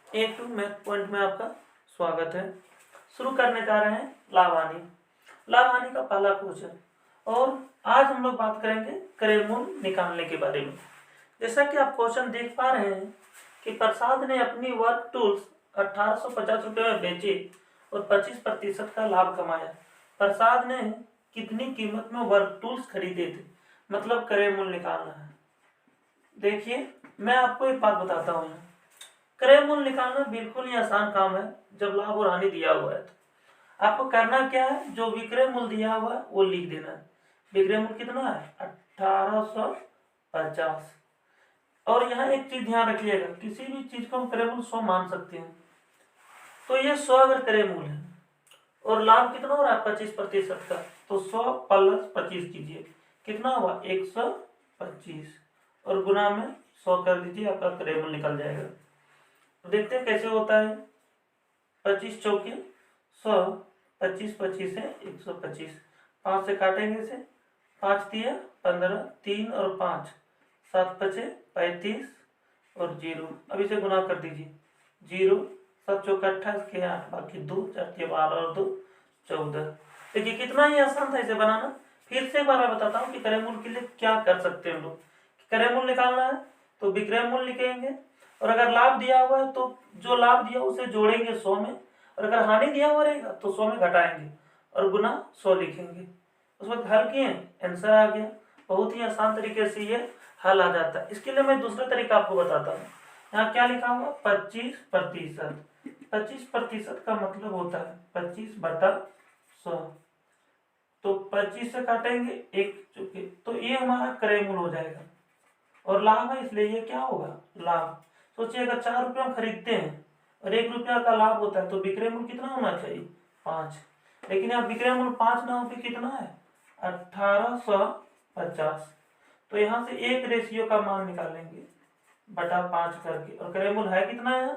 A2 math point में आपका स्वागत है। शुरू करने जा रहे हैं लाभ हानि। लाभ हानि का पहला क्वेश्चन, और आज हम लोग बात करेंगे क्रय मूल्य निकालने के बारे में। जैसा कि आप क्वेश्चन देख पा रहे हैं कि प्रसाद ने अपनी वर्क टूल्स 1850 रुपये में बेचे और 25% का लाभ कमाया। प्रसाद ने कितनी कीमत में वर्क टूल्स खरीदे थे, मतलब क्रय मूल्य निकालना है। देखिए, मैं आपको एक बात बताता हूँ। क्रय मूल्य निकालना बिल्कुल ही आसान काम है जब लाभ और हानि दिया हुआ है। तो आपको करना क्या है, जो विक्रय मूल्य दिया हुआ है वो लिख देना है। विक्रय मूल्य कितना है? 1850। और यहाँ एक चीज ध्यान रखिएगा, किसी भी चीज को हम क्रय मूल्य 100 मान सकते हैं। तो ये 100 अगर क्रय मूल्य है और लाभ कितना हो रहा है 25% का, तो 100 + 25 कीजिए, कितना हुआ 125, और गुना में 100 कर दीजिए, आपका क्रय मूल्य निकल जाएगा। तो देखते हैं कैसे होता है। 25 चौके 100, 25 25 है 125, 5 से काटेंगे इसे, 5 दिया 15, 3 और 5, 7 बचे 35 और 0। अब इसे गुना कर दीजिए, 0 7 चौके 28 के 8, बाकी 2 4 के 12 और 2 14। देखिए कितना ही आसान था इसे बनाना। फिर से एक बार मैं बताता हूँ कि क्रय मूल्य के लिए क्या कर सकते हैं हम लोग। क्रय मूल्य निकालना है तो विक्रय मूल्य लिखेंगे, और अगर लाभ दिया हुआ है तो जो लाभ दिया उसे जोड़ेंगे 100 में, और अगर हानि दिया हुआ रहेगा तो 100 में घटाएंगे और गुना 100 लिखेंगे। उस वक्त हल किए, आंसर आ गया। बहुत ही आसान तरीके से ये हल आ जाता है। इसके लिए मैं दूसरा तरीका आपको बताता हूँ। यहाँ क्या लिखा हुआ? 25%। 25% का मतलब होता है 25/100। तो 25 से काटेंगे 1 चुके, तो ये हमारा क्रय मूल्य हो जाएगा। और लाभ है इसलिए ये क्या होगा? लाभ। सोचिए अगर 4 रुपये हम खरीदते हैं और 1 रुपया का लाभ होता है तो विक्रय मूल्य कितना होना चाहिए? 5। लेकिन यहाँ विक्रय मूल्य 5 ना होकर कितना है? 1850। तो यहाँ से एक रेशियो का मान निकालेंगे बटा 5 करके, और क्रय मूल्य है कितना है?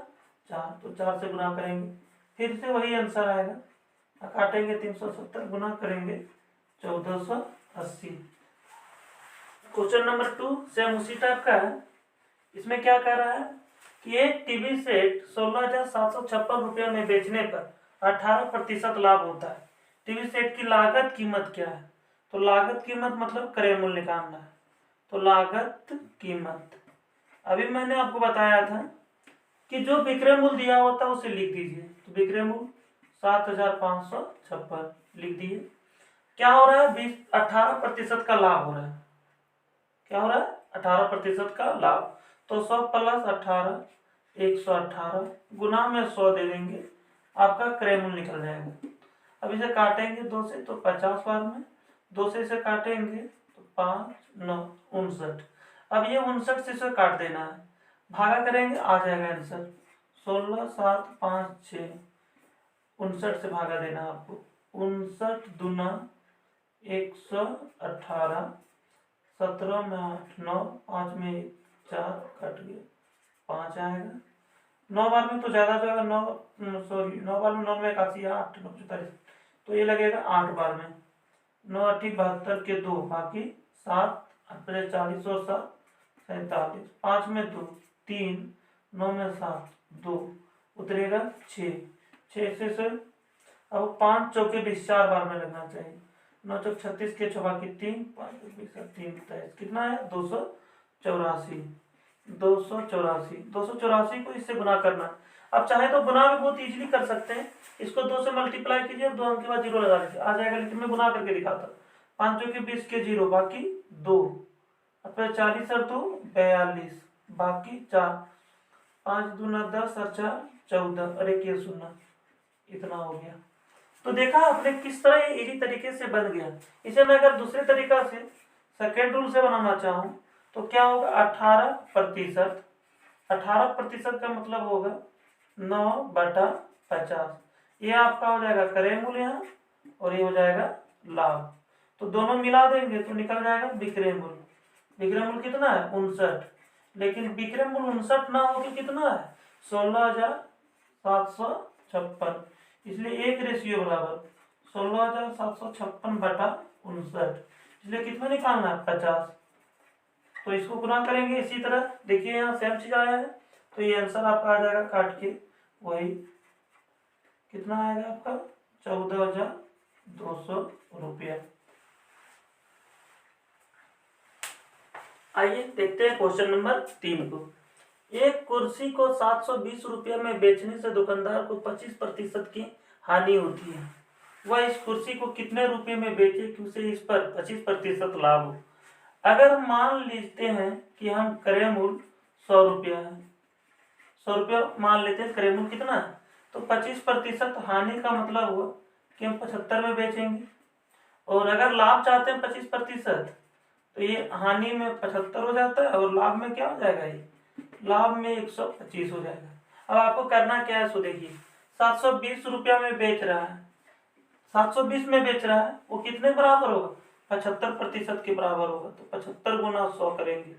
4, तो 4 से गुना करेंगे, फिर से वही आंसर आएगा। काटेंगे 370, गुना करेंगे 1480। क्वेश्चन नंबर 2 सेम उसी टाइप का है। इसमें क्या कह रहा है कि एक टीवी सेट 16,756 रुपये में बेचने पर 18% लाभ होता है। टीवी सेट की लागत कीमत क्या है? तो लागत कीमत मतलब क्रय मूल्य निकालना है। तो लागत कीमत, अभी मैंने आपको बताया था कि जो विक्रय मूल्य दिया होता है उसे लिख दीजिए। तो विक्रय मूल्य 7,556 लिख दिए। क्या हो रहा है? 18% का लाभ हो रहा है। क्या हो रहा है? 18% का लाभ। तो 100 + 18 118, गुना में 100 दे देंगे, आपका क्रय मूल्य निकल जाएगा। अब इसे काटेंगे 2 से तो 50 बार में, 2 से इसे काटेंगे तो 5 9 59। अब ये 59 से इसे काट देना है, भागा करेंगे आ जाएगा आंसर 16 7 5 6। 59 से भागा देना आपको, 59 दूना 118, 17 में 8 9, 5 में 1 4 कट गया, 5 आएगा। 9 बार में तो ज़्यादा जो है 9 सॉरी 9 बार में 9 में 81 8 9 44, तो ये लगेगा 8 बार में। 9 8 72 के 2, बाकी 7 अपने 40 और 7 47, 5 में 2 3, 9 में 7 2, उतरेगा 6 से अब 5 चौके 20, 4 बार में लगना चाहिए। 9 चौक 36 के 6 बाकी 3, 5 3 27, कितना है? 284। 284 को इससे गुना करना। अब चाहे तो गुना भी बहुत इजीली कर सकते हैं। इसको 2 से मल्टीप्लाई कीजिए, 2 अंक के बाद 0 लगा दीजिए, आ जाएगा। लेकिन मैं गुना करके दिखाता हूँ। 5 चौके 20 के 0, बाकी 2, अब 40 और 2 42, बाकी 4, 5 दूना 10 और 4 14, और 1 0, इतना हो गया। तो देखा आपने किस तरह ये इजी तरीके से बन गया। इसे मैं अगर दूसरे तरीका से सेकेंड रूल से बनाना चाहूँ तो क्या होगा? 18%। 18% का मतलब होगा 9/50। ये आपका हो जाएगा क्रय मूल्य यहाँ, और ये हो जाएगा लाभ। तो दोनों मिला देंगे तो निकल जाएगा विक्रय मूल्य। विक्रय मूल्य कितना है? 59। लेकिन विक्रय मूल्य 59 ना हो कि कितना है? 16,756। इसलिए एक रेशियो बराबर 16,756/59। इसलिए कितना निकालना है? 50। तो इसको गुना करेंगे इसी तरह। देखिए यहाँ सेम चीज आया है, तो ये आंसर आपका आ जाएगा काट के वही कितना आएगा आपका 14,200 रुपया। आइए देखते हैं क्वेश्चन नंबर 3 को। एक कुर्सी को 720 रुपये में बेचने से दुकानदार को 25% की हानि होती है। वह इस कुर्सी को कितने रुपए में बेचे कि उसे इस पर 25% लाभ हो। अगर मान लेते हैं कि हम क्रय मूल्य 100 रुपया है, 100 रुपया मान लेते हैं, क्रय मूल्य कितना है, तो 25% हानि का मतलब हुआ कि हम 75 में बेचेंगे। और अगर लाभ चाहते हैं 25%, तो ये हानि में 75 हो जाता है और लाभ में क्या हो जाएगा, ये लाभ में 125 हो जाएगा। अब आपको करना क्या है, सो देखिए 720 रुपया में बेच रहा है, 720 में बेच रहा है, वो कितने बराबर होगा, 75% के बराबर होगा। तो 75 गुना 100 करेंगे,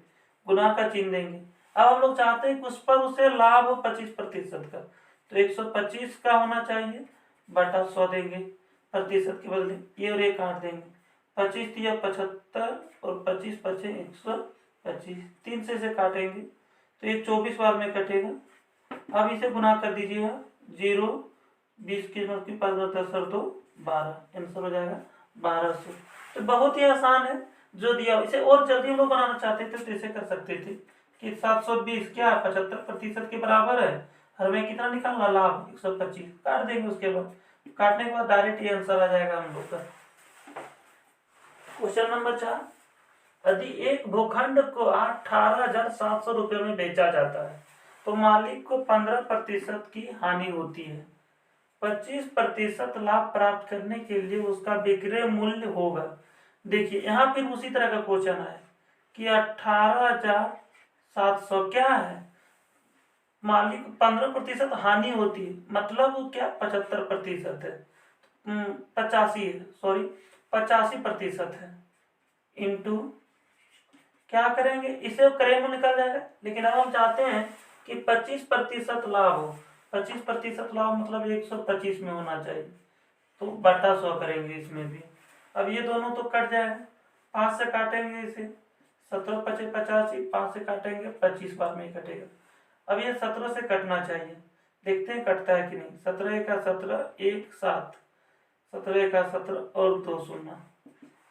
गुना का चिन्ह देंगे। अब हम लोग चाहते हैं कि उस पर उसे लाभ हो 25% का, तो 125 का होना चाहिए बटा 100 देंगे, प्रतिशत के बदले ये और ये काट देंगे। 25 दिया 75 और 25 बचे 125, 3 से काटेंगे तो ये 24 बार में कटेगा। अब इसे गुना कर दीजिएगा, 0 20 की 5 10 तो 12, आंसर हो जाएगा 1200। तो बहुत ही आसान है जो दिया। इसे और जल्दी हम लोग बनाना चाहते थे तो इसे कर सकते थे कि 720 क्या 75% के बराबर है, हमें कितना निकालना लाभ 125, काट देंगे। उसके बाद काटने के बाद डायरेक्ट ये आंसर आ जाएगा हम लोग का। क्वेश्चन नंबर 4, यदि एक भूखंड को 18,700 रुपये में बेचा जाता है तो मालिक को 15% की हानि होती है। 25% लाभ प्राप्त करने के लिए उसका विक्रय मूल्य होगा। देखिए यहाँ फिर उसी तरह का क्वेश्चन है कि 18,700 क्या है, मालिक 15% हानि होती है, मतलब वो क्या 75% है, 85 है, सॉरी 85% है, इंटू क्या करेंगे, इसे क्रय मूल्य निकल जाएगा। लेकिन अब हम चाहते हैं कि 25% लाभ हो, 25% लाभ मतलब 125 में होना चाहिए, तो बटा 100 करेंगे इसमें भी। अब ये दोनों तो कट जाएगा, 5 से काटेंगे इसे, 17 पचे 85, 5 से काटेंगे 25 बार में ही कटेगा। अब ये 17 से कटना चाहिए, देखते हैं कटता है कि नहीं। 17 का 17 1 7, 17 का 17 और 2 शून्य।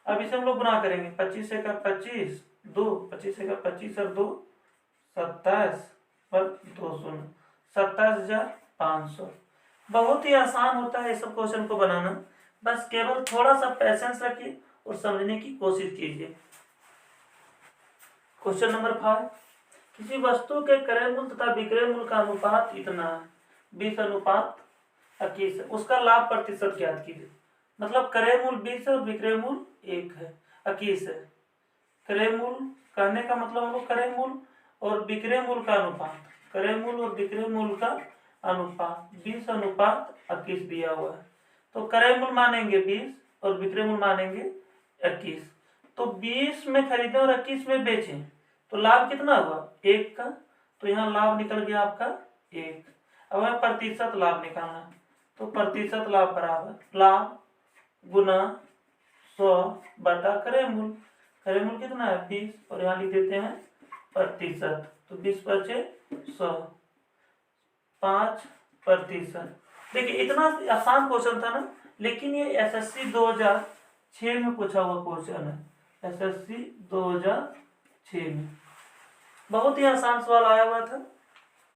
अब इसे हम लोग गुना करेंगे, 25 का 25 2, 25 का 25 और 2 27 पर 2 शून्य, 27,500। बहुत ही आसान होता है इस सब क्वेश्चन को बनाना, बस केवल थोड़ा सा पैसेंस रखिए और समझने की कोशिश कीजिए। क्वेश्चन नंबर 5, किसी वस्तु के क्रय मूल्य तथा विक्रय मूल्य का अनुपात इतना है, 20:21 है, उसका लाभ प्रतिशत ज्ञात कीजिए। मतलब क्रय मूल्य 20 है और विक्रय मूल्य 1 है, 21 है। क्रय मूल्य कहने का मतलब हम लोग क्रय मूल्य और विक्रय मूल्य का अनुपात, क्रय मूल्य और विक्रय मूल्य का अनुपात 20:21 दिया हुआ है। तो क्रय मूल्य मानेंगे 20 और विक्रय मूल्य मानेंगे 21। तो 20 में खरीदे और 21 में बेचें तो लाभ कितना हुआ 1 का, तो यहाँ लाभ निकल गया आपका 1। अब हमें प्रतिशत लाभ निकालना, तो प्रतिशत लाभ बराबर लाभ गुना 100 बटा क्रय मूल्य। क्रय मूल्य कितना है 20 और यहाँ लिख देते हैं प्रतिशत, तो 20 बचे 100, 5%। देखिए इतना आसान क्वेश्चन था ना, लेकिन ये एसएससी 2006 में पूछा हुआ क्वेश्चन है, एसएससी 2006 में बहुत ही आसान सवाल आया हुआ था।